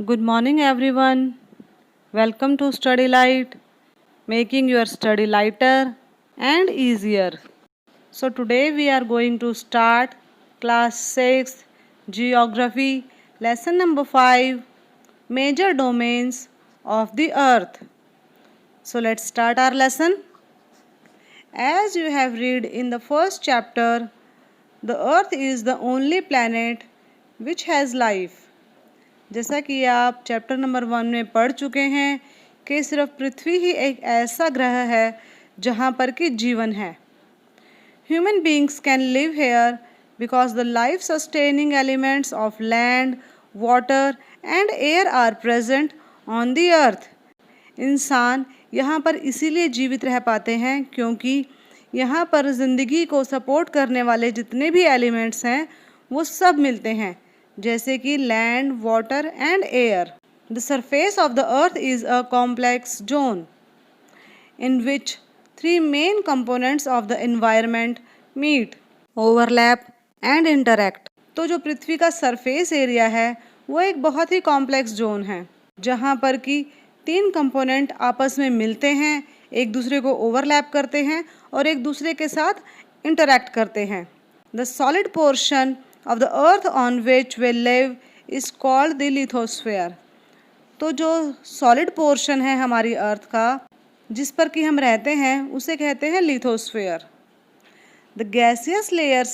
Good morning, everyone. Welcome to Study Light, making your study lighter and easier. So, today we are going to start class 6 Geography, lesson number 5 Major Domains of the Earth. So, let's start our lesson. As you have read in the first chapter, the Earth is the only planet which has life. जैसा कि आप chapter number 1 में पढ़ चुके हैं कि सिर्फ पृथ्वी ही एक ऐसा ग्रह है जहाँ पर कि जीवन है. Human beings can live here because the life sustaining elements of land, water and air are present on the earth. इंसान यहाँ पर इसीलिए जीवित रह पाते हैं क्योंकि यहाँ पर ज़िंदगी को सपोर्ट करने वाले जितने भी एलिमेंट्स हैं वो सब मिलते हैं, जैसे कि land, water and air. The surface of the earth is a complex zone in which 3 main components of the environment meet, overlap and interact. तो जो पृथ्वी का सरफेस एरिया है वो एक बहुत ही कॉम्प्लेक्स जोन है जहाँ पर कि 3 कंपोनेंट आपस में मिलते हैं, एक दूसरे को ओवरलैप करते हैं और एक दूसरे के साथ इंटरैक्ट करते हैं. The solid portion of the earth on which we live is called the lithosphere. तो जो सॉलिड पोर्शन है हमारी अर्थ का जिस पर कि हम रहते हैं उसे कहते हैं lithosphere. The gaseous layers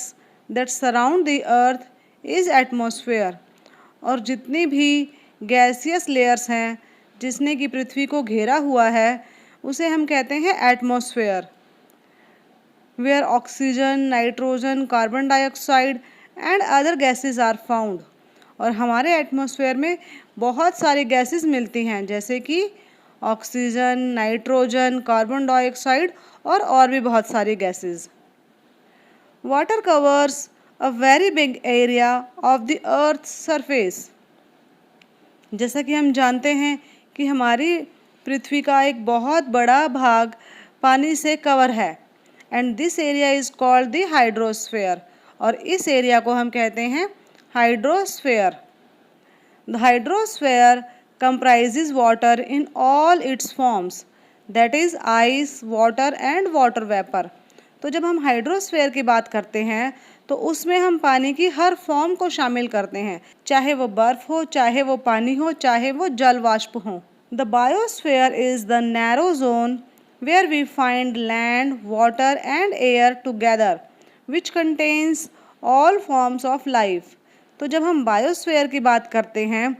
that surround the earth is atmosphere. और जितनी भी गैसियस लेयर्स हैं जिसने कि पृथ्वी को घेरा हुआ है उसे हम कहते हैं atmosphere. Where oxygen, nitrogen, carbon dioxide and other gases are found. और हमारे एटमॉस्फेयर में बहुत सारी गैसेस मिलती हैं जैसे कि ऑक्सीजन, नाइट्रोजन, कार्बन डाइऑक्साइड और भी बहुत सारी gases. Water covers a very big area of the earth surface. जैसा कि हम जानते हैं कि हमारी पृथ्वी का एक बहुत बड़ा भाग पानी से कवर है and this area is called the hydrosphere. और इस एरिया को हम कहते हैं hydrosphere. The hydrosphere comprises water in all it's forms, that is ice, water and water vapour. तो जब हम हाइड्रोस्फेयर की बात करते हैं तो उसमें हम पानी की हर फॉर्म को शामिल करते हैं, चाहे वो बर्फ़ हो, चाहे वो पानी हो, चाहे वो जल वाष्प हो. The biosphere is the narrow zone where we find land, water and air together which contains all forms of life. तो जब हम बायोस्फेयर की बात करते हैं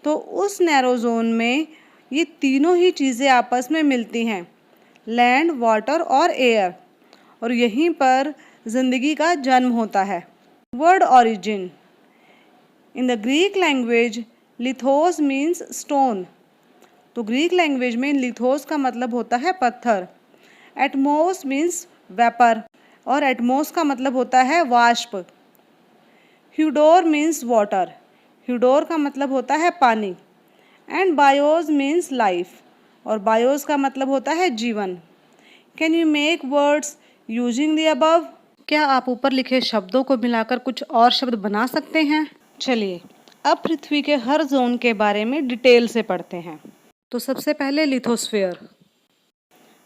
तो उस नैरो जोन में ये तीनों ही चीज़ें आपस में मिलती हैं, लैंड, वाटर और एयर. और यहीं पर ज़िंदगी का जन्म होता है. Word origin. In the Greek language lithos means stone. तो ग्रीक लैंग्वेज में लिथोस का मतलब होता है पत्थर. एटमोस मीन्स वेपर और एटमोस का मतलब होता है वाष्प. ह्यूडोर मीन्स वाटर. ह्यूडोर का मतलब होता है पानी. And BIOS means life. और बायोस का मतलब होता है जीवन. Can you make words using the above. क्या आप ऊपर लिखे शब्दों को मिलाकर कुछ और शब्द बना सकते हैं. चलिए अब पृथ्वी के हर जोन के बारे में डिटेल से पढ़ते हैं. तो सबसे पहले lithosphere.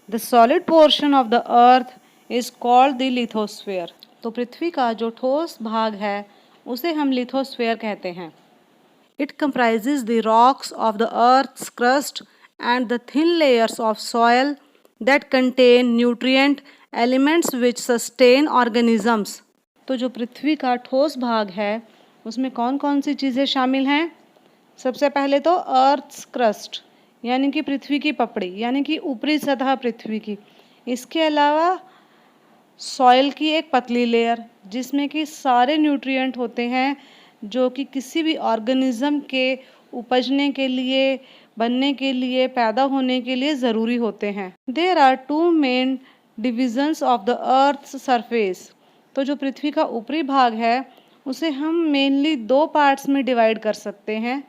The solid portion of the earth is called the lithosphere. तो पृथ्वी का जो ठोस भाग है उसे हम लिथोस्फेयर कहते हैं. It comprises the rocks of the earth's crust and the thin layers of soil that contain nutrient elements which sustain organisms. तो जो पृथ्वी का ठोस भाग है उसमें कौन कौन सी चीज़ें शामिल हैं. सबसे पहले तो अर्थ्स क्रस्ट यानी कि पृथ्वी की पपड़ी यानी कि ऊपरी सतह पृथ्वी की. इसके अलावा सॉइल की एक पतली लेयर जिसमें कि सारे न्यूट्रिएंट होते हैं जो कि किसी भी ऑर्गेनिज्म के उपजने के लिए, बनने के लिए, पैदा होने के लिए ज़रूरी होते हैं. There are 2 main divisions of the earth's surface. तो जो पृथ्वी का ऊपरी भाग है उसे हम मेनली 2 पार्ट्स में डिवाइड कर सकते हैं.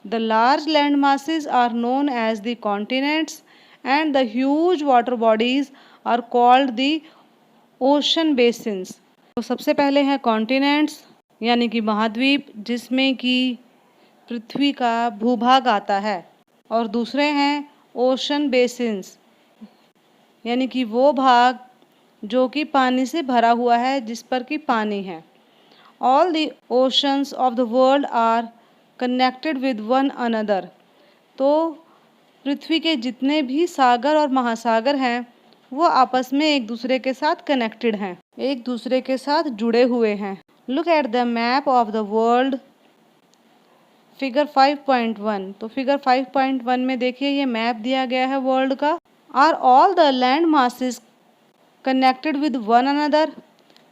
The large land masses are known as the continents and the huge water bodies are called the ocean basins. तो सबसे पहले हैं कॉन्टिनेंट्स यानी कि महाद्वीप जिसमें कि पृथ्वी का भूभाग आता है, और दूसरे हैं ओशन बेसिन्स, यानी कि वो भाग जो कि पानी से भरा हुआ है, जिस पर कि पानी है। All the oceans of the world are connected with one another. तो पृथ्वी के जितने भी सागर और महासागर हैं वो आपस में एक दूसरे के साथ कनेक्टेड हैं, एक दूसरे के साथ जुड़े हुए हैं। Look at the map of the world, figure 5.1। तो फिगर 5.1 में देखिए ये मैप दिया गया है वर्ल्ड का। Are all the land masses connected with one another.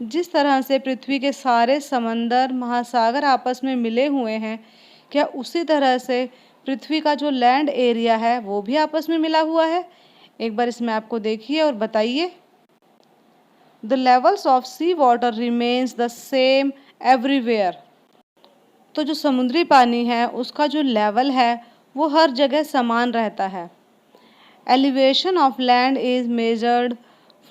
जिस तरह से पृथ्वी के सारे समंदर महासागर आपस में मिले हुए हैं, क्या उसी तरह से पृथ्वी का जो लैंड एरिया है वो भी आपस में मिला हुआ है? एक बार इस मैप को देखिए और बताइए। The levels of sea water remains the same everywhere. तो जो समुद्री पानी है उसका जो लेवल है वो हर जगह समान रहता है। Elevation of land is measured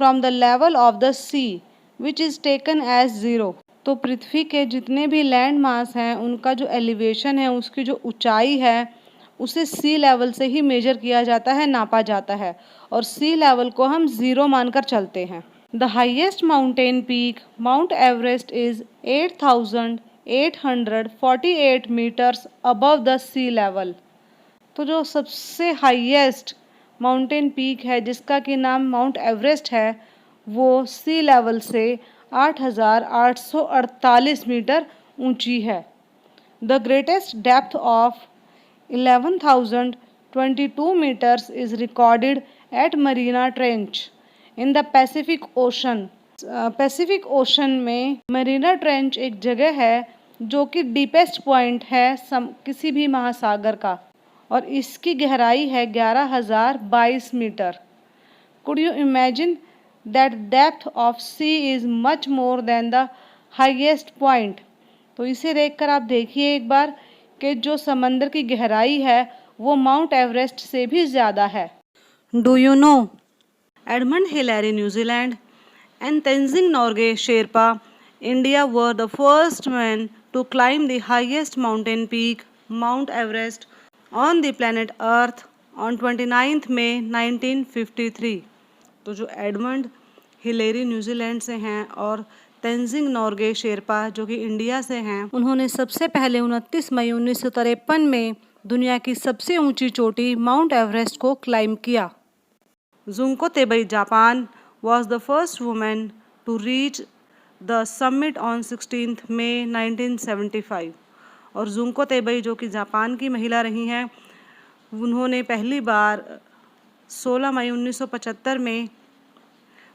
from the level of the sea which is taken as zero. तो पृथ्वी के जितने भी लैंड मास हैं उनका जो एलिवेशन है, उसकी जो ऊंचाई है, उसे सी लेवल से ही मेजर किया जाता है, नापा जाता है, और सी लेवल को हम ज़ीरो मानकर चलते हैं। The highest mountain peak Mount Everest is 8,848 metres above the sea level. तो जो सबसे हाईएस्ट माउंटेन पीक है जिसका कि नाम माउंट एवरेस्ट है वो सी लेवल से 8,848 मीटर ऊंची है। The greatest depth of 11,022 meters is recorded at Marina Trench in the Pacific Ocean। Pacific Ocean में मरीना ट्रेंच एक जगह है जो कि डीपेस्ट पॉइंट है किसी भी महासागर का, और इसकी गहराई है 11,022 metre. Could you imagine that depth of sea is much more than the highest point. तो इसे देखकर आप देखिए एक बार कि जो समंदर की गहराई है वो माउंट एवरेस्ट से भी ज़्यादा है। Do you know Edmund Hillary New Zealand and Tenzing Norgay Sherpa India were the first man to climb the highest mountain peak Mount Everest on the planet Earth on 29 May 1953। तो जो एडमंड हिलेरी न्यूजीलैंड से हैं और तेंजिंग नोर्गे शेरपा जो कि इंडिया से हैं, उन्होंने सबसे पहले 29 मई 1953 में दुनिया की सबसे ऊंची चोटी माउंट एवरेस्ट को क्लाइम किया। Junko Tabei Japan was the first woman to reach the summit on 16 मई 1975। और जुंको तेबई जो कि जापान की महिला रही हैं, उन्होंने पहली बार 16 मई 1975 में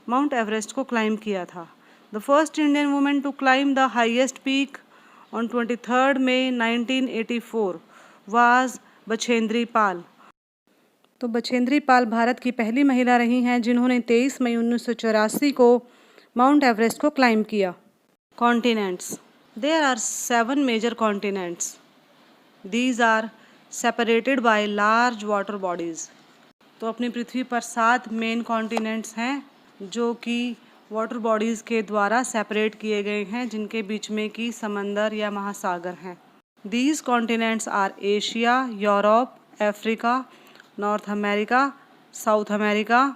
माउंट एवरेस्ट को क्लाइम किया था। The first Indian women to climb the highest peak on 23 May 1984 was Bachendri Pal. तो बछेंद्री पाल भारत की पहली महिला रही हैं जिन्होंने 23 मई 1984 को माउंट एवरेस्ट को क्लाइम किया। Continents, there are 7 major continents. These are separated by large water bodies. तो अपनी पृथ्वी पर 7 मेन कॉन्टिनेंट्स हैं जो कि वाटर बॉडीज़ के द्वारा सेपरेट किए गए हैं, जिनके बीच में कि समंदर या महासागर हैं। These continents are Asia, Europe, Africa, North America, South America,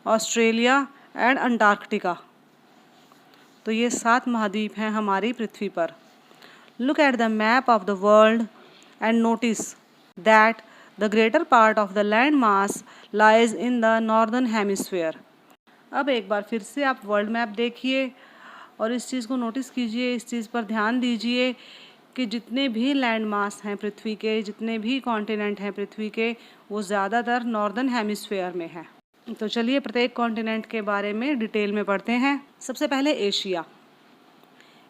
Australia and Antarctica. तो ये 7 महाद्वीप हैं हमारी पृथ्वी पर। Look at the map of the world and notice that the greater part of the land mass lies in the northern hemisphere. अब एक बार फिर से आप वर्ल्ड मैप देखिए और इस चीज़ को नोटिस कीजिए, इस चीज़ पर ध्यान दीजिए कि जितने भी लैंड मास हैं पृथ्वी के, जितने भी कॉन्टिनेंट हैं पृथ्वी के, वो ज़्यादातर नॉर्दर्न हेमिस्फीयर में है। तो चलिए प्रत्येक कॉन्टिनेंट के बारे में डिटेल में पढ़ते हैं। सबसे पहले Asia.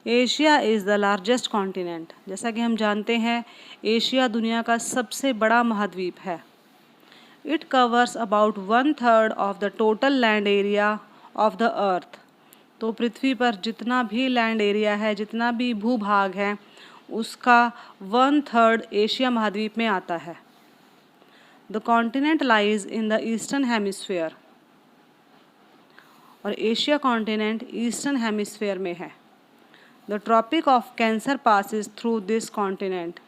Asia is the largest continent. जैसा कि हम जानते हैं एशिया दुनिया का सबसे बड़ा महाद्वीप है। It covers about 1/3 of the total land area of the अर्थ। तो पृथ्वी पर जितना भी लैंड एरिया है, जितना भी भूभाग है, उसका 1/3 एशिया महाद्वीप में आता है। The continent lies in the eastern hemisphere. और एशिया कॉन्टिनेंट ईस्टर्न हेमिस्फीयर में है। The Tropic of Cancer passes through this continent.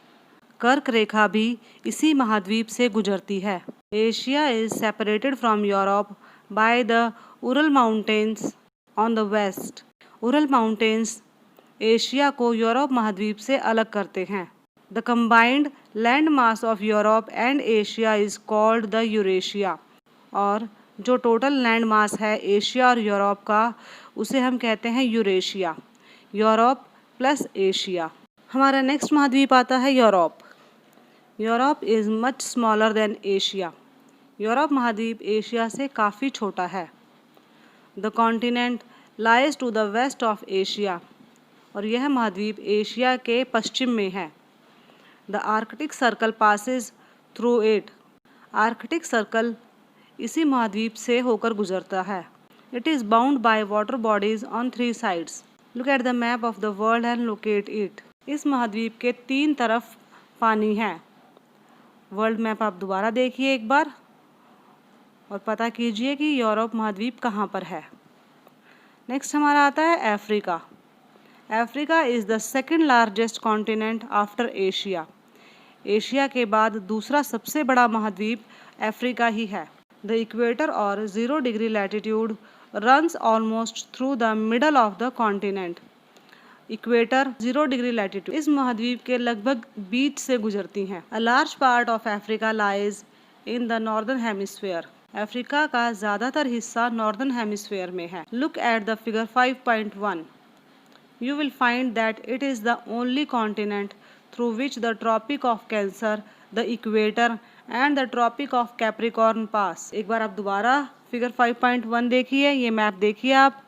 कर्क रेखा भी इसी महाद्वीप से गुजरती है। Asia is separated from Europe by the Ural Mountains on the west. Ural Mountains Asia को यूरोप महाद्वीप से अलग करते हैं। The combined land mass of Europe and Asia is called the Eurasia. और जो टोटल लैंड मास है Asia और यूरोप का, उसे हम कहते हैं यूरेशिया। Europe plus Asia. हमारा नेक्स्ट महाद्वीप आता है Europe. Europe is much smaller than Asia. Europe महाद्वीप एशिया से काफ़ी छोटा है। The continent lies to the west of Asia. और यह महाद्वीप एशिया के पश्चिम में है। The Arctic Circle passes through it. Arctic Circle इसी महाद्वीप से होकर गुजरता है। It is bound by water bodies on 3 sides. Look at the map of the world and locate it. इस महाद्वीप के 3 तरफ पानी है। वर्ल्ड मैप आप दोबारा देखिए एक बार और पता कीजिए कि यूरोप महाद्वीप कहाँ पर है। नेक्स्ट हमारा आता है Africa. Africa is the second largest continent after Asia. Asia के बाद दूसरा सबसे बड़ा महाद्वीप अफ्रीका ही है। द इक्वेटर और 0 degree latitude runs almost through the middle of the continent. Equator 0 degree latitude इस महाद्वीप के लगभग बीच से गुजरती हैं। A large part of Africa lies in the northern hemisphere. Africa का ज़्यादातर हिस्सा नॉर्दर्न हेमिस्फीयर में है। Look at the figure 5.1। You will find that it is the only continent through which the Tropic of Cancer, the Equator and the Tropic of Capricorn pass। एक बार आप दोबारा figure 5.1 देखिए, ये मैप देखिए आप,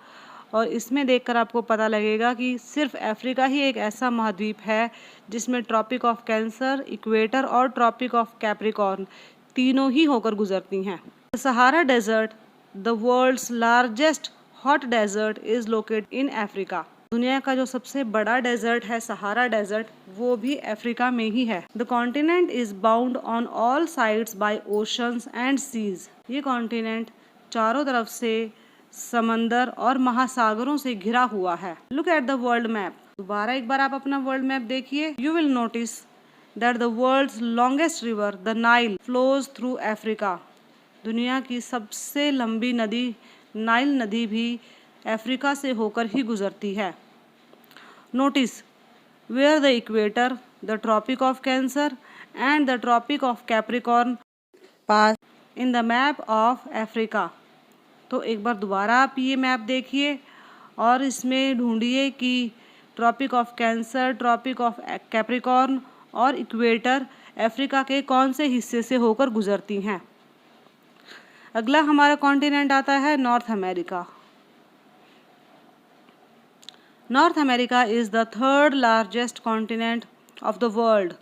और इसमें देखकर आपको पता लगेगा कि सिर्फ अफ्रीका ही एक ऐसा महाद्वीप है जिसमें ट्रॉपिक ऑफ कैंसर, इक्वेटर और ट्रॉपिक ऑफ कैप्रिकॉर्न तीनों ही होकर गुजरती हैं। Sahara desert, the world's largest hot desert, is located in Africa. दुनिया का जो सबसे बड़ा डेजर्ट है सहारा डेजर्ट, वो भी अफ्रीका में ही है। The continent is bound on all sides by oceans and seas. ये कॉन्टिनेंट चारों तरफ से समंदर और महासागरों से घिरा हुआ है। Look at the world map. दोबारा एक बार आप अपना वर्ल्ड मैप देखिए। You will notice that the world's longest river the Nile flows through Africa. दुनिया की सबसे लंबी नदी नाइल नदी भी अफ्रीका से होकर ही गुजरती है। Notice where the equator, the Tropic of Cancer and the Tropic of Capricorn pass in the map of Africa. तो एक बार दोबारा आप ये मैप देखिए और इसमें ढूंढिए कि Tropic of Cancer, Tropic of Capricorn और इक्वेटर अफ्रीका के कौन से हिस्से से होकर गुजरती हैं। अगला हमारा कॉन्टिनेंट आता है north America. North America is the third largest continent of the world.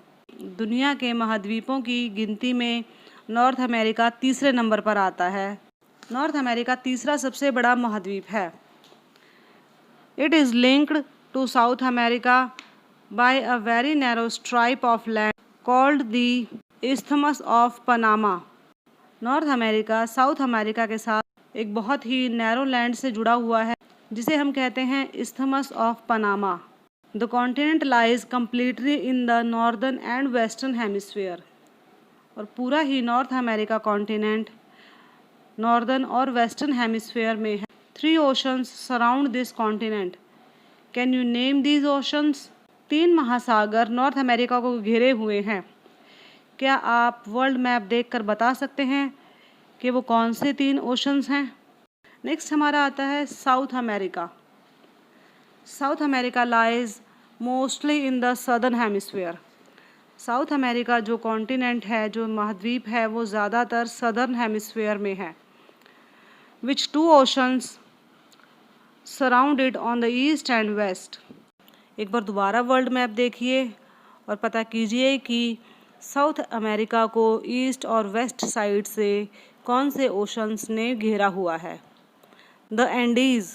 दुनिया के महाद्वीपों की गिनती में नॉर्थ अमेरिका तीसरे नंबर पर आता है। नॉर्थ अमेरिका तीसरा सबसे बड़ा महाद्वीप है। It is linked to South America by a very narrow stripe of land called the Isthmus of Panama. North America South America के साथ एक बहुत ही नैरो लैंड से जुड़ा हुआ है जिसे हम कहते हैं isthmus of Panama. The continent lies completely in the northern and western hemisphere. और पूरा ही नॉर्थ अमेरिका कॉन्टिनेंट नॉर्दर्न और वेस्टर्न हेमिस्फीयर में है। 3 oceans surround this continent. Can you name these oceans? 3 महासागर नॉर्थ अमेरिका को घेरे हुए हैं। क्या आप वर्ल्ड मैप देखकर बता सकते हैं कि वो कौन से 3 ओशंस हैं? नेक्स्ट हमारा आता है South America. South America lies mostly in the southern hemisphere. South America जो कॉन्टिनेंट है, जो महाद्वीप है, वो ज़्यादातर सदर्न हेमिस्फीयर में है। Which 2 oceans surround it on the east and west. एक बार दोबारा वर्ल्ड मैप देखिए और पता कीजिए कि साउथ अमेरिका को ईस्ट और वेस्ट साइड से कौन से ओशंस ने घेरा हुआ है। The Andes,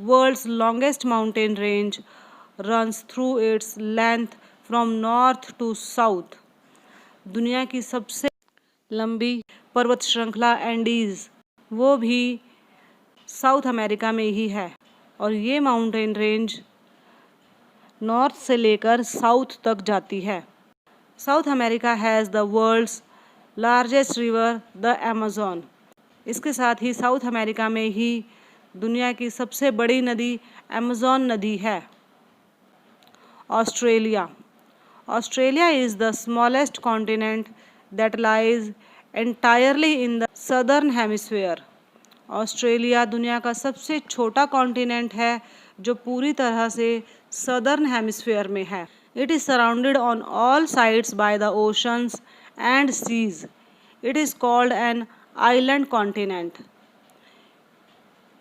world's longest mountain range, runs through its length from north to south. दुनिया की सबसे लंबी पर्वत श्रृंखला एंडीज, वो भी साउथ अमेरिका में ही है और ये माउंटेन रेंज नॉर्थ से लेकर साउथ तक जाती है। South America has the world's largest river the Amazon. इसके साथ ही साउथ अमेरिका में ही दुनिया की सबसे बड़ी नदी अमेज़न नदी है। Australia. Australia is the smallest continent that lies entirely in the southern hemisphere. Australia दुनिया का सबसे छोटा कॉन्टिनेंट है जो पूरी तरह से सदर्न हेमिस्फीयर में है। It is surrounded on all sides by the oceans and seas. It is called an island continent.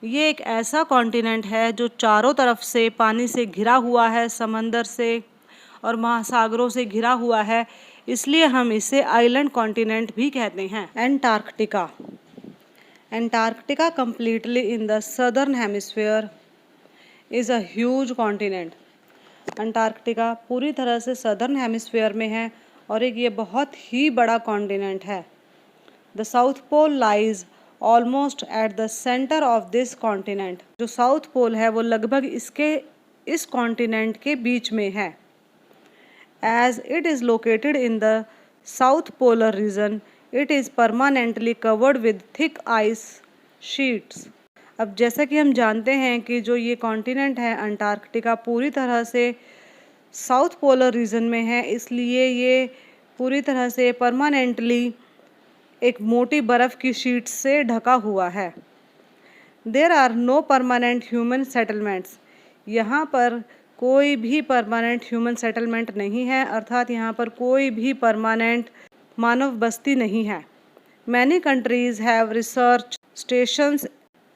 ये एक ऐसा कॉन्टिनेंट है जो चारों तरफ से पानी से घिरा हुआ है, समंदर से और महासागरों से घिरा हुआ है, इसलिए हम इसे आइलैंड कॉन्टिनेंट भी कहते हैं। Antarctica. Antarctica completely in the southern hemisphere is a huge continent। Antarctica पूरी तरह से सदर्न हेमिस्फीयर में है और एक ये बहुत ही बड़ा कॉन्टिनेंट है। The South Pole lies almost at the centre of this continent. जो साउथ पोल है वो लगभग इस कॉन्टिनेंट के बीच में है। As it is located in the south polar region, it is permanently covered with thick ice sheets. अब जैसा कि हम जानते हैं कि जो ये कॉन्टिनेंट है अंटार्कटिका पूरी तरह से साउथ पोलर रीजन में है, इसलिए ये पूरी तरह से परमानेंटली एक मोटी बर्फ़ की शीट से ढका हुआ है। There are no permanent human settlements. यहाँ पर कोई भी परमानेंट ह्यूमन सेटलमेंट नहीं है, अर्थात यहाँ पर कोई भी परमानेंट मानव बस्ती नहीं है। Many countries have research stations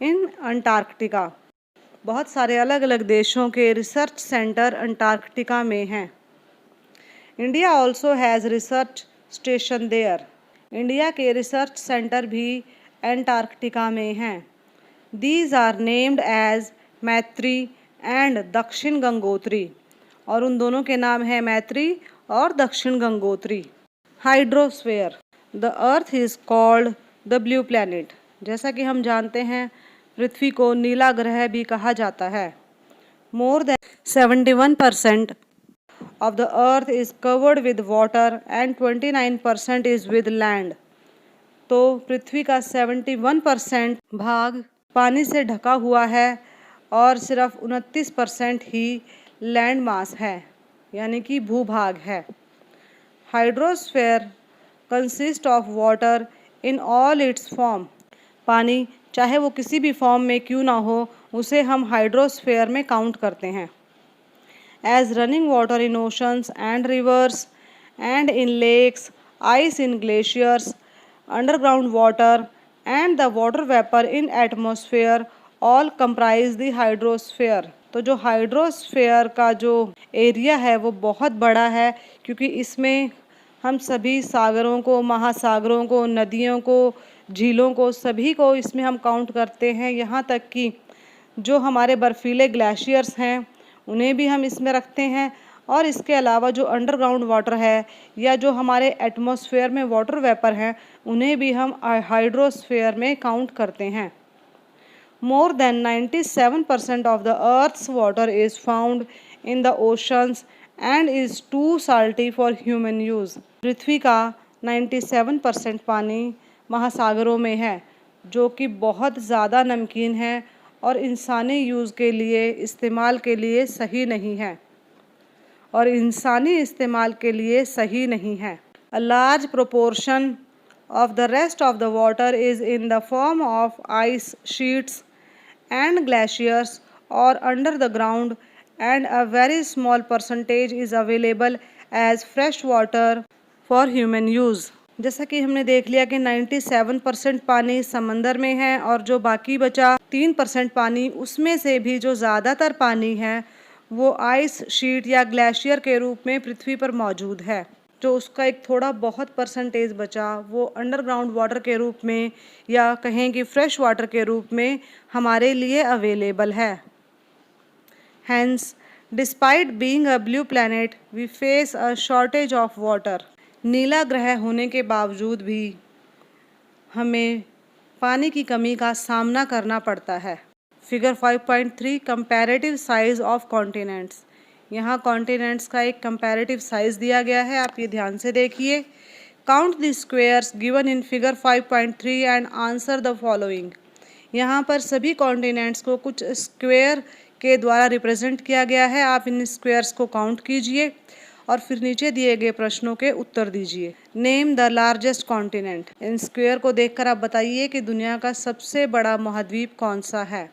in Antarctica. बहुत सारे अलग अलग देशों के रिसर्च सेंटर अंटार्कटिका में हैं। India also has research station there. India के रिसर्च सेंटर भी अंटार्कटिका में हैं। These are named as Maitri and Dakshin Gangotri, और उन दोनों के नाम हैं मैत्री और दक्षिण Gangotri. Hydrosphere. The earth is called the blue planet. जैसा कि हम जानते हैं पृथ्वी को नीला ग्रह भी कहा जाता है। More than 71% of the earth is covered with water and 29% is with land। तो पृथ्वी का 71% भाग पानी से ढका हुआ है और सिर्फ 29% ही लैंड मास है, यानी कि भूभाग है। Hydrosphere consist of water in all it's form. पानी चाहे वो किसी भी फॉर्म में क्यों ना हो, उसे हम हाइड्रोस्फीयर में काउंट करते हैं। As running water in oceans and rivers and in lakes, ice in glaciers, underground water and the water vapour in atmosphere all comprise the hydrosphere. तो जो हाइड्रोस्फीयर का जो एरिया है वो बहुत बड़ा है, क्योंकि इसमें हम सभी सागरों को, महासागरों को, नदियों को, झीलों को, सभी को इसमें हम काउंट करते हैं। यहाँ तक कि जो हमारे बर्फीले ग्लेशियर्स हैं उन्हें भी हम इसमें रखते हैं, और इसके अलावा जो अंडरग्राउंड वाटर है या जो हमारे एटमॉस्फेयर में वाटर वेपर हैं उन्हें भी हम हाइड्रोस्फीयर में काउंट करते हैं। More than 97% of the Earth's water is found in the oceans and is too salty for human use। पृथ्वी का 97% पानी महासागरों में है, जो कि बहुत ज़्यादा नमकीन है और इंसानी यूज़ के लिए, इस्तेमाल के लिए सही नहीं है, और इंसानी इस्तेमाल के लिए सही नहीं है। A large proportion of the rest of the water is in the form of ice sheets and glaciers or under the ground, and a very small percentage is available as fresh water for human use। जैसा कि हमने देख लिया कि 97% पानी समंदर में है और जो बाकी बचा 3% पानी, उसमें से भी जो ज़्यादातर पानी है वो आइस शीट या ग्लेशियर के रूप में पृथ्वी पर मौजूद है। जो उसका एक थोड़ा बहुत परसेंटेज बचा वो अंडरग्राउंड वाटर के रूप में या कहें कि फ्रेश वाटर के रूप में हमारे लिए अवेलेबल है। Hence despite being a blue planet we face a shortage of water. नीला ग्रह होने के बावजूद भी हमें पानी की कमी का सामना करना पड़ता है। Figure 5.3 comparative size of continents. यहाँ कॉन्टिनेंट्स का एक कंपैरेटिव साइज दिया गया है, आप ये ध्यान से देखिए। Count the squares given in figure 5.3 and answer the following. यहाँ पर सभी कॉन्टिनेंट्स को कुछ स्क्वेयर के द्वारा रिप्रेजेंट किया गया है। आप इन स्क्वेयर्स को काउंट कीजिए और फिर नीचे दिए गए प्रश्नों के उत्तर दीजिए। Name the largest continent. In square को देखकर आप बताइए कि दुनिया का सबसे बड़ा महाद्वीप कौन सा है।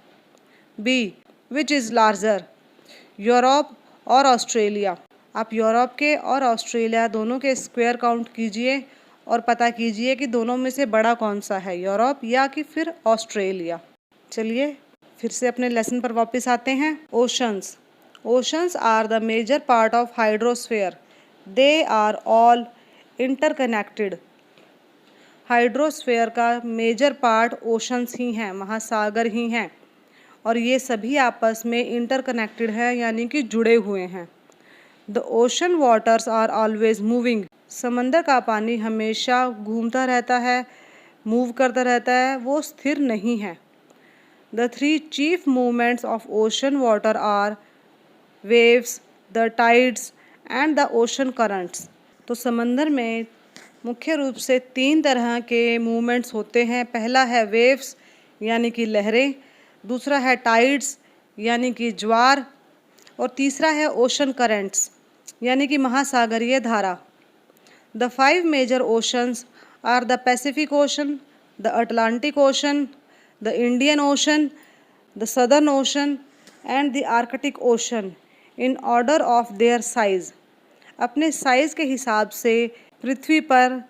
B, which is larger, Europe और ऑस्ट्रेलिया। आप यूरोप के और ऑस्ट्रेलिया दोनों के स्क्वायर काउंट कीजिए और पता कीजिए कि दोनों में से बड़ा कौन सा है, यूरोप या कि फिर ऑस्ट्रेलिया। चलिए फिर से अपने लेसन पर वापस आते हैं। Oceans. Oceans are the major part of hydrosphere. They are all interconnected. Hydrosphere का मेजर पार्ट ओशंस ही हैं, महासागर ही हैं, और ये सभी आपस में इंटरकनेक्टेड है, यानी कि जुड़े हुए हैं। The ocean waters are always moving. समंदर का पानी हमेशा घूमता रहता है, मूव करता रहता है, वो स्थिर नहीं है। The three chief movements of ocean water are waves, the tides and the ocean currents. तो समंदर में मुख्य रूप से 3 तरह के मूवमेंट्स होते हैं। पहला है वेव्स यानी कि लहरें, दूसरा है टाइड्स यानी कि ज्वार, और तीसरा है ओशन करंट्स यानी कि महासागरीय धारा। The 5 major oceans are the Pacific Ocean, the Atlantic Ocean, the Indian Ocean, the Southern Ocean and the Arctic Ocean in order of their size. अपने साइज़ के हिसाब से पृथ्वी पर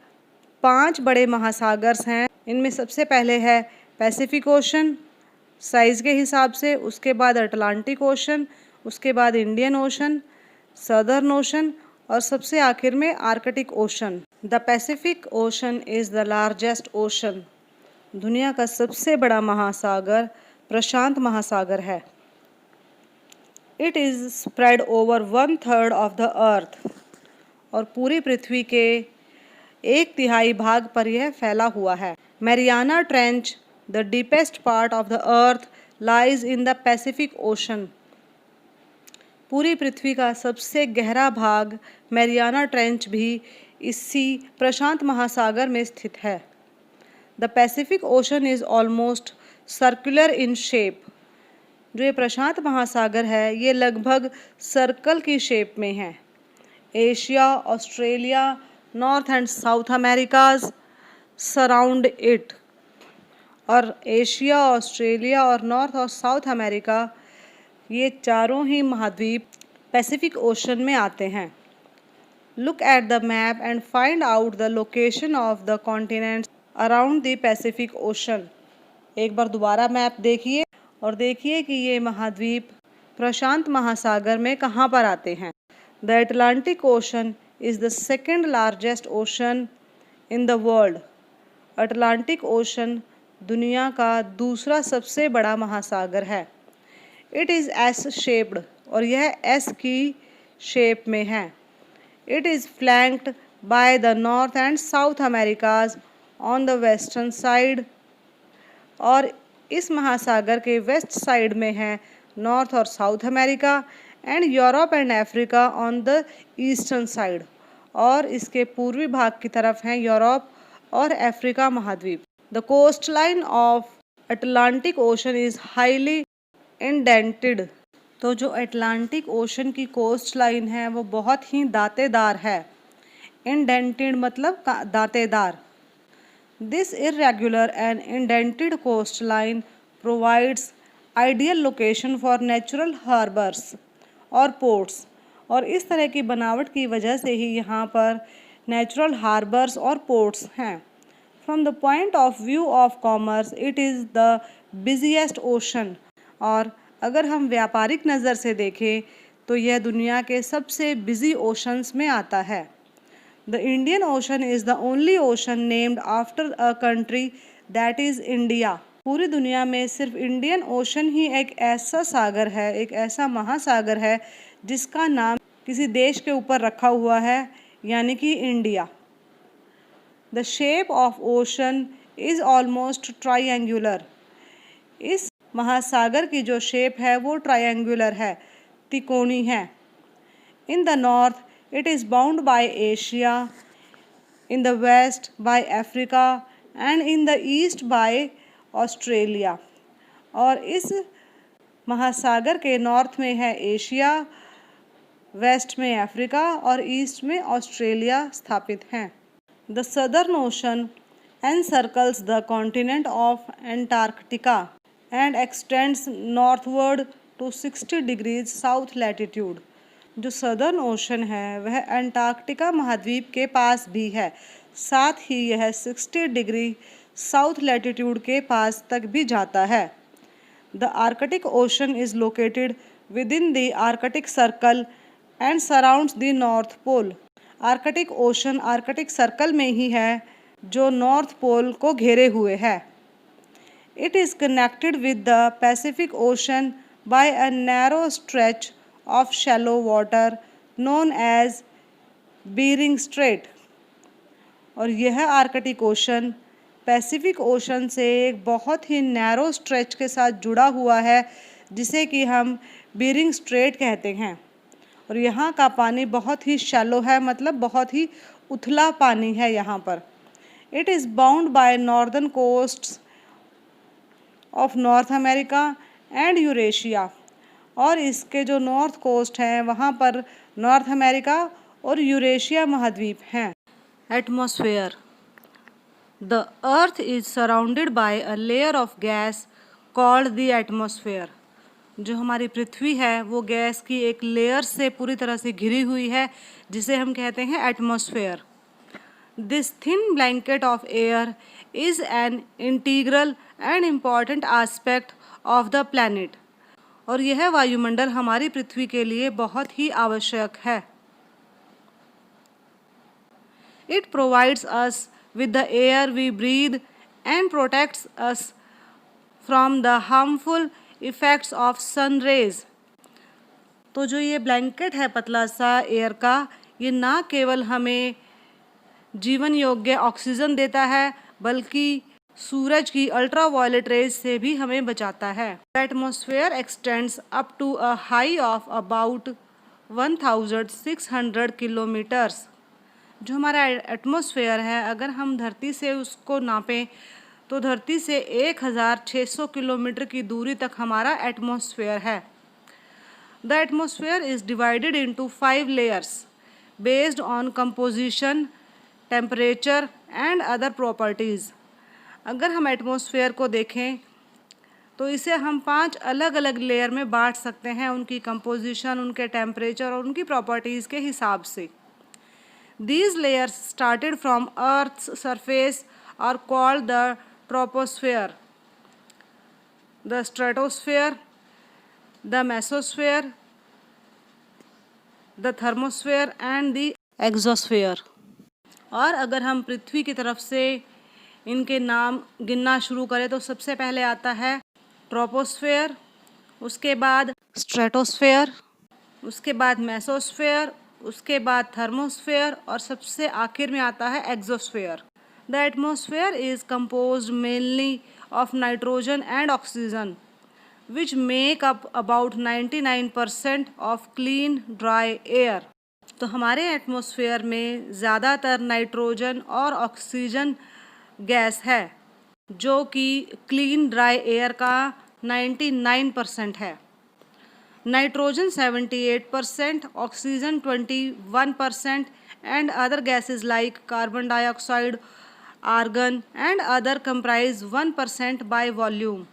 5 बड़े महासागर्स हैं। इनमें सबसे पहले है पैसिफिक ओशन साइज़ के हिसाब से, उसके बाद अटलांटिक ओशन, उसके बाद इंडियन ओशन, सदर्न ओशन और सबसे आखिर में Arctic ocean. The Pacific ocean is the largest ocean. दुनिया का सबसे बड़ा महासागर प्रशांत महासागर है। It is spread over 1/3 of the अर्थ। और पूरी पृथ्वी के 1/3 भाग पर यह फैला हुआ है। Mariana trench, the deepest part of the earth, lies in the Pacific ocean. पूरी पृथ्वी का सबसे गहरा भाग मैरियाना ट्रेंच भी इसी प्रशांत महासागर में स्थित है। The Pacific ocean is almost circular in shape. जो ये प्रशांत महासागर है ये लगभग सर्कल की शेप में है। Asia, Australia, North and South Americas surround it. और एशिया, ऑस्ट्रेलिया और नॉर्थ और साउथ अमेरिका ये चारों ही महाद्वीप पैसिफिक ओशन में आते हैं। Look at the map and find out the location of the continents around the Pacific Ocean. एक बार दोबारा मैप देखिए और देखिए कि ये महाद्वीप प्रशांत महासागर में कहाँ पर आते हैं। The Atlantic ocean is the second largest ocean in the world. Atlantic ocean दुनिया का दूसरा सबसे बड़ा महासागर है। इट इज़ एस शेप्ड, और यह एस की शेप में है। It is flanked by the North and South Americas on the western side. और इस महासागर के वेस्ट साइड में है नॉर्थ और South America, and Europe and Africa on the eastern side. और इसके पूर्वी भाग की तरफ हैं यूरोप और अफ्रीका महाद्वीप। The coast line of Atlantic ocean is highly indented. तो जो अटलांटिक ओशन की कोस्ट लाइन है वो बहुत ही दांतेदार है। इंडेंटेड मतलब दांतेदार। This irregular and indented coast line provides ideal location for natural harbours और पोर्ट्स। और इस तरह की बनावट की वजह से ही यहाँ पर नेचुरल हार्बर्स और पोर्ट्स हैं। From the point of view of commerce it is the busiest ocean. और अगर हम व्यापारिक नज़र से देखें तो यह दुनिया के सबसे बिजी ओशंस में आता है। The Indian ocean is the only ocean named after a country that is India. पूरी दुनिया में सिर्फ इंडियन ओशन ही एक ऐसा सागर है, एक ऐसा महासागर है जिसका नाम किसी देश के ऊपर रखा हुआ है, यानी कि India. The shape of ocean is almost triangular. इस महासागर की जो शेप है वो ट्रायंगुलर है, त्रिकोणी है। In the north, it is bound by Asia, in the west by Africa and in the east by Australia. और इस महासागर के नॉर्थ में है एशिया, वेस्ट में अफ्रीका और ईस्ट में ऑस्ट्रेलिया स्थित हैं। The Southern ocean encircles the continent of Antarctica and extends northward to 60 degrees south latitude। जो सदर्न ओशन है वह अंटार्कटिका महाद्वीप के पास भी है, साथ ही यह 60 डिग्री साउथ लैटिट्यूड के पास तक भी जाता है। The Arctic Ocean is located within the Arctic Circle and surrounds the North Pole. Arctic Ocean Arctic Circle में ही है जो नॉर्थ पोल को घेरे हुए है। It is connected with the Pacific Ocean by a narrow stretch of shallow water known as Bering Strait. और यह आर्कटिक ओशन पैसिफिक ओशन से एक बहुत ही नैरो स्ट्रेच के साथ जुड़ा हुआ है जिसे कि हम बीरिंग स्ट्रेट कहते हैं। और यहाँ का पानी बहुत ही शैलो है, मतलब बहुत ही उथला पानी है यहाँ पर। It is bound by northern coasts of North America and Eurasia. और इसके जो नॉर्थ कोस्ट हैं वहाँ पर नॉर्थ अमेरिका और यूरेशिया महाद्वीप हैं। Atmosphere. The earth is surrounded by a layer of gas called the atmosphere. जो हमारी पृथ्वी है वो गैस की एक लेयर से पूरी तरह से घिरी हुई है जिसे हम कहते हैं atmosphere. This thin blanket of air is an integral and important aspect of the planet. और यह वायुमंडल हमारी पृथ्वी के लिए बहुत ही आवश्यक है। It provides us with the air we breathe and protects us from the harmful effects of sun rays। तो जो ये ब्लैंकेट है पतला सा एयर का, ये ना केवल हमें जीवन योग्य ऑक्सीजन देता है बल्कि सूरज की अल्ट्रावायलेट रेज से भी हमें बचाता है। Atmosphere extends up to a high of about 1600 kilometres. जो हमारा एटमॉस्फेयर है अगर हम धरती से उसको नापें तो धरती से 1600 किलोमीटर की दूरी तक हमारा एटमॉस्फेयर है। The atmosphere is divided into 5 layers based on composition, temperature and other properties. अगर हम एटमॉस्फेयर को देखें तो इसे हम 5 अलग अलग लेयर में बांट सकते हैं उनकी कंपोजिशन, उनके टेम्परेचर और उनकी प्रॉपर्टीज़ के हिसाब से। These layers started from Earth's surface are called the troposphere, the stratosphere, the mesosphere, the thermosphere and the exosphere। और अगर हम पृथ्वी की तरफ से इनके नाम गिनना शुरू करें तो सबसे पहले आता है ट्रोपोस्फेयर, उसके बाद स्ट्रेटोस्फेयर, उसके बाद मेसोस्फेयर, उसके बाद थर्मोस्फेयर और सबसे आखिर में आता है exosphere. The atmosphere is composed mainly of nitrogen and oxygen which make up about 99% of clean dry air. तो हमारे एटमॉस्फेयर में ज़्यादातर नाइट्रोजन और ऑक्सीजन गैस है जो कि क्लीन ड्राई एयर का 99% है। Nitrogen 78%, oxygen 21% and other gases like carbon dioxide, argon and other comprise 1% by volume।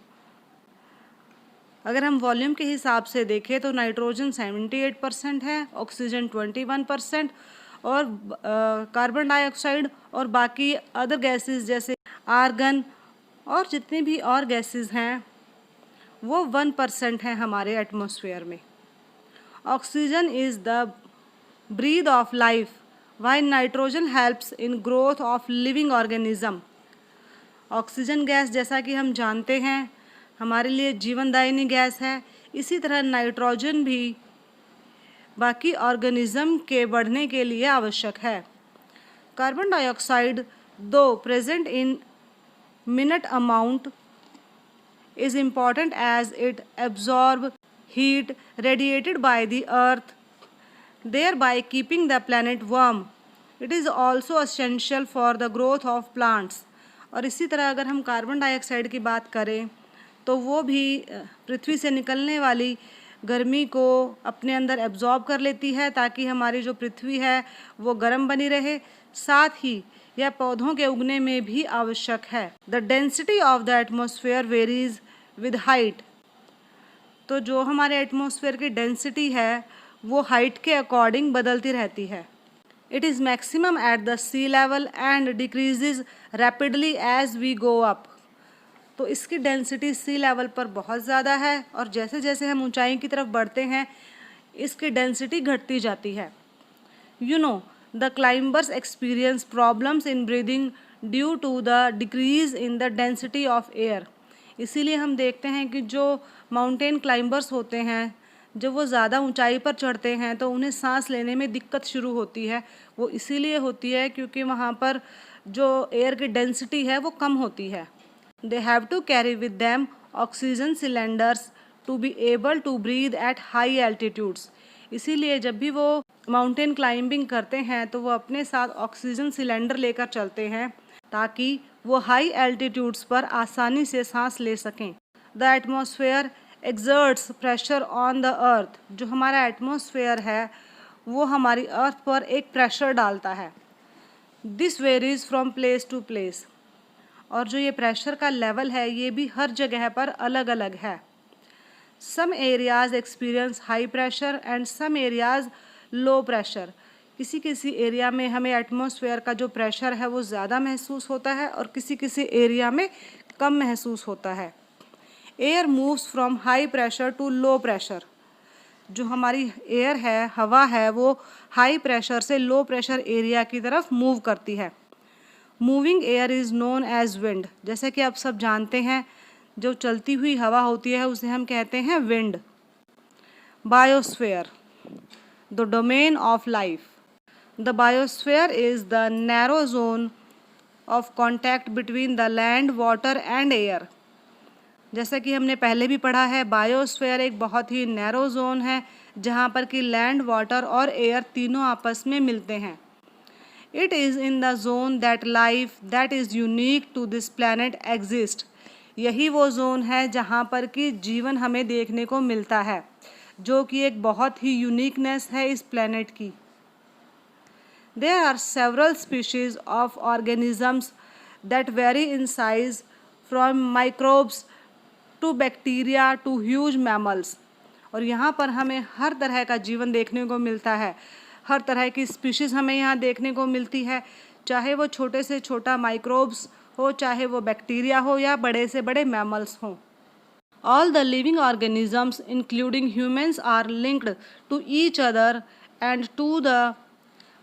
अगर हम वॉल्यूम के हिसाब से देखें तो नाइट्रोजन 78% है, ऑक्सीजन 21% और कार्बन डाइऑक्साइड और बाकी अदर गैसेस जैसे आर्गन और जितनी भी और गैसेस हैं वो 1% है हमारे एटमॉस्फेयर में। Oxygen is the breath of life while nitrogen helps in growth of living organism. Oxygen gas जैसा कि हम जानते हैं हमारे लिए जीवनदायिनी गैस है, इसी तरह नाइट्रोजन भी बाकी ऑर्गेनिज्म के बढ़ने के लिए आवश्यक है। कार्बन डाइऑक्साइड दो present in minute amount is important as it absorb heat radiated by the earth thereby keeping the planet warm. It is also essential for the growth of plants. और इसी तरह अगर हम कार्बन डाइऑक्साइड की बात करें तो वो भी पृथ्वी से निकलने वाली गर्मी को अपने अंदर एब्जॉर्ब कर लेती है ताकि हमारी जो पृथ्वी है वो गर्म बनी रहे। साथ ही यह पौधों के उगने में भी आवश्यक है। The density of the atmosphere varies with height. तो जो हमारे एटमॉस्फेयर की डेंसिटी है वो हाइट के अकॉर्डिंग बदलती रहती है। It is maximum at the sea level and decreases rapidly as we go up. तो इसकी डेंसिटी सी लेवल पर बहुत ज़्यादा है और जैसे जैसे हम ऊंचाई की तरफ बढ़ते हैं इसकी डेंसिटी घटती जाती है। You know the climbers experience problems in breathing due to the decrease in the density of air. इसीलिए हम देखते हैं कि जो माउंटेन क्लाइंबर्स होते हैं जब वो ज़्यादा ऊंचाई पर चढ़ते हैं तो उन्हें सांस लेने में दिक्कत शुरू होती है। वो इसीलिए होती है क्योंकि वहाँ पर जो एयर की डेंसिटी है वो कम होती है। They have to carry with them oxygen cylinders to be able to breathe at high altitudes. इसीलिए जब भी वो माउंटेन क्लाइंबिंग करते हैं तो वो अपने साथ ऑक्सीजन सिलेंडर लेकर चलते हैं ताकि वो हाई एल्टीट्यूड्स पर आसानी से सांस ले सकें। The atmosphere exerts pressure on the अर्थ। जो हमारा एटमॉस्फेयर है वो हमारी अर्थ पर एक प्रेशर डालता है। This varies from place to place. और जो ये प्रेशर का लेवल है ये भी हर जगह पर अलग अलग है। Some areas experience high pressure and some areas low pressure. किसी किसी एरिया में हमें एटमॉस्फेयर का जो प्रेशर है वो ज़्यादा महसूस होता है और किसी किसी एरिया में कम महसूस होता है। Air moves from high pressure to low pressure. जो हमारी एयर है, हवा है, वो हाई प्रेशर से लो प्रेशर एरिया की तरफ मूव करती है। Moving air is known as wind. जैसे कि आप सब जानते हैं जो चलती हुई हवा होती है उसे हम कहते हैं wind. Biosphere the domain of life. The biosphere is the narrow zone of contact between the land, water and air. जैसा कि हमने पहले भी पढ़ा है बायोस्फेयर एक बहुत ही नैरो जोन है जहाँ पर कि लैंड, वाटर और एयर तीनों आपस में मिलते हैं। It is in the zone that life that is unique to this planet exist. यही वो जोन है जहाँ पर कि जीवन हमें देखने को मिलता है जो कि एक बहुत ही यूनिकनेस है इस प्लैनेट की। There are several species of organisms that vary in size from microbes to bacteria to huge mammals. और यहाँ पर हमें हर तरह का जीवन देखने को मिलता है। हर तरह की स्पीशीज़ हमें यहाँ देखने को मिलती है, चाहे वो छोटे से छोटा माइक्रोब्स हो, चाहे वो बैक्टीरिया हो या बड़े से बड़े मैमल्स हों। All the living organisms including humans are linked to each other and to the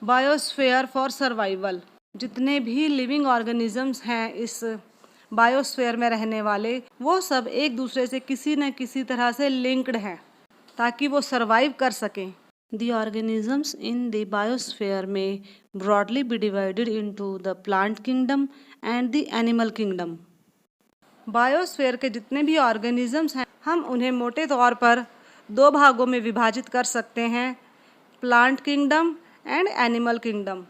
biosphere for survival. जितने भी लिविंग ऑर्गेनिजम्स हैं इस बायोस्फेयर में रहने वाले वो सब एक दूसरे से किसी न किसी तरह से लिंक्ड हैं ताकि वो सर्वाइव कर सकें। The organisms in the biosphere may broadly be divided into the plant kingdom and the animal kingdom. Biosphere के जितने भी ऑर्गेनिजम्स हैं हम उन्हें मोटे तौर पर दो भागों में विभाजित कर सकते हैं, plant kingdom and animal kingdom.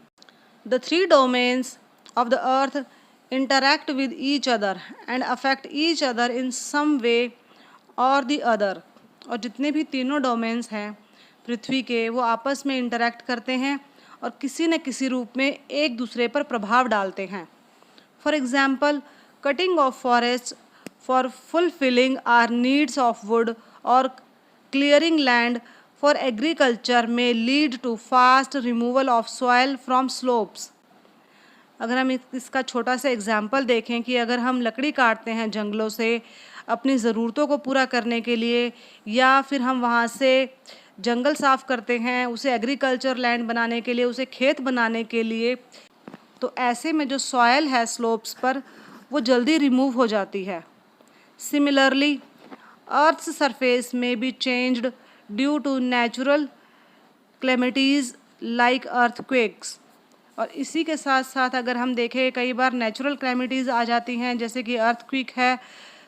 The three domains of the earth interact with each other and affect each other in some way or the other. और जितने भी तीनों डोमेन्स हैं पृथ्वी के वो आपस में इंटरैक्ट करते हैं और किसी न किसी रूप में एक दूसरे पर प्रभाव डालते हैं। For example cutting of forest for fulfilling our needs of wood और clearing land for agriculture may lead to fast removal of soil from slopes. अगर हम इसका छोटा सा एग्जाम्पल देखें कि अगर हम लकड़ी काटते हैं जंगलों से अपनी ज़रूरतों को पूरा करने के लिए या फिर हम वहाँ से जंगल साफ़ करते हैं उसे एग्रीकल्चर लैंड बनाने के लिए, उसे खेत बनाने के लिए, तो ऐसे में जो सॉयल है स्लोप्स पर वो जल्दी रिमूव हो जाती है। सिमिलरली अर्थ्स सरफेस में be changed due to natural calamities like earthquakes. और इसी के साथ साथ अगर हम देखें कई बार नेचुरल क्लेमिटीज़ आ जाती हैं जैसे कि अर्थक्वेक है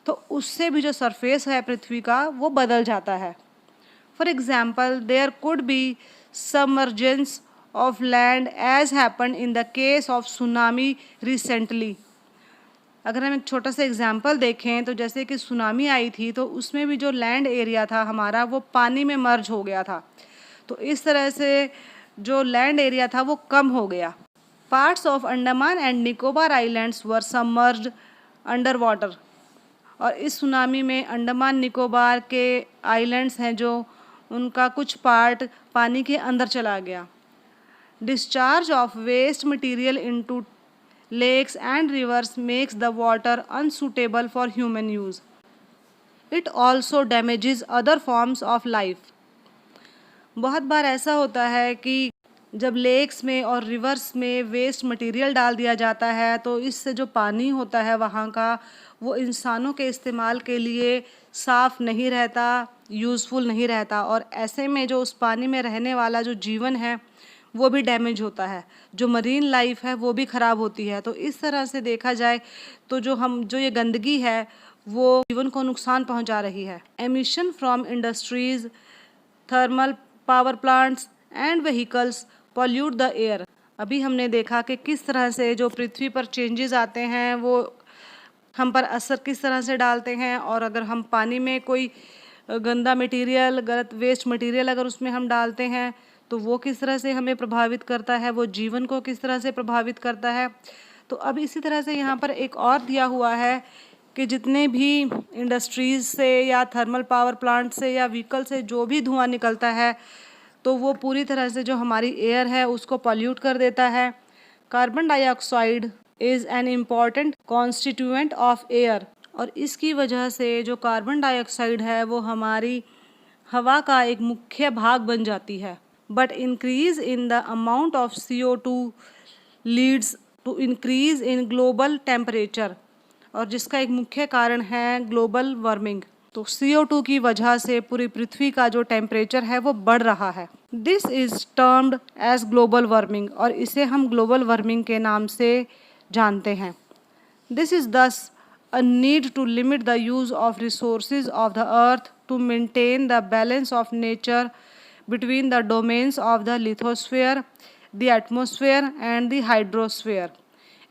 तो उससे भी जो सरफेस है पृथ्वी का वो बदल जाता है। For example there could be submergence of land as happened in the case of tsunami recently। अगर हम एक छोटा सा एग्जाम्पल देखें तो जैसे कि सुनामी आई थी तो उसमें भी जो लैंड एरिया था हमारा वो पानी में मर्ज हो गया था। तो इस तरह से जो लैंड एरिया था वो कम हो गया। Parts of Andaman and Nicobar islands were submerged under water. और इस सुनामी में अंडमान निकोबार के आइलैंड्स हैं जो उनका कुछ पार्ट पानी के अंदर चला गया। Discharge of waste material into lakes and rivers makes the water unsuitable for human use. It also damages other forms of life. बहुत बार ऐसा होता है कि जब लेक्स में और रिवर्स में वेस्ट मटेरियल डाल दिया जाता है तो इससे जो पानी होता है वहाँ का वो इंसानों के इस्तेमाल के लिए साफ़ नहीं रहता, यूज़फुल नहीं रहता, और ऐसे में जो उस पानी में रहने वाला जो जीवन है वो भी डैमेज होता है, जो मरीन लाइफ है वो भी ख़राब होती है। तो इस तरह से देखा जाए तो जो ये गंदगी है वो जीवन को नुकसान पहुंचा रही है। Emission from industries, thermal power plants and vehicles pollute the air. अभी हमने देखा कि किस तरह से जो पृथ्वी पर चेंजेस आते हैं वो हम पर असर किस तरह से डालते हैं, और अगर हम पानी में कोई गंदा मटेरियल, गलत वेस्ट मटेरियल अगर उसमें हम डालते हैं तो वो किस तरह से हमें प्रभावित करता है, वो जीवन को किस तरह से प्रभावित करता है। तो अब इसी तरह से यहाँ पर एक और दिया हुआ है कि जितने भी इंडस्ट्रीज़ से या थर्मल पावर प्लांट से या व्हीकल से जो भी धुआं निकलता है तो वो पूरी तरह से जो हमारी एयर है उसको पॉल्यूट कर देता है। Carbon dioxide is an important constituent of air. और इसकी वजह से जो कार्बन डाइऑक्साइड है वो हमारी हवा का एक मुख्य भाग बन जाती है। But increase in the amount of CO2 leads to increase in global temperature, और जिसका एक मुख्य कारण है ग्लोबल वार्मिंग। तो CO2 की वजह से पूरी पृथ्वी का जो टेम्परेचर है वो बढ़ रहा है। This is termed as global warming, और इसे हम ग्लोबल वार्मिंग के नाम से जानते हैं। दिस इज़ दस a need to limit the use of resources of the earth to maintain the balance of nature between the domains of the lithosphere, the atmosphere and the hydrosphere।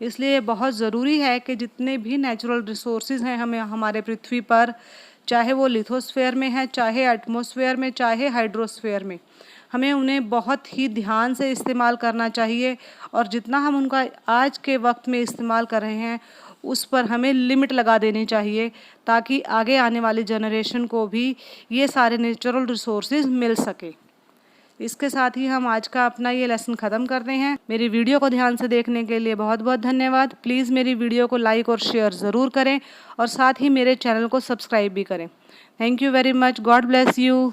इसलिए बहुत ज़रूरी है कि जितने भी नेचुरल रिसोर्सेज हैं हमें हमारे पृथ्वी पर, चाहे वो लिथोस्फेयर में है, चाहे एटमॉस्फेयर में, चाहे हाइड्रोस्फेयर में, हमें उन्हें बहुत ही ध्यान से इस्तेमाल करना चाहिए। और जितना हम उनका आज के वक्त में इस्तेमाल कर रहे हैं उस पर हमें लिमिट लगा देनी चाहिए ताकि आगे आने वाली जनरेशन को भी ये सारे नेचुरल रिसोर्सेज मिल सके। इसके साथ ही हम आज का अपना ये लेसन ख़त्म करते हैं। मेरी वीडियो को ध्यान से देखने के लिए बहुत बहुत धन्यवाद। प्लीज़ मेरी वीडियो को लाइक और शेयर ज़रूर करें और साथ ही मेरे चैनल को सब्सक्राइब भी करें। Thank you very much. God bless you.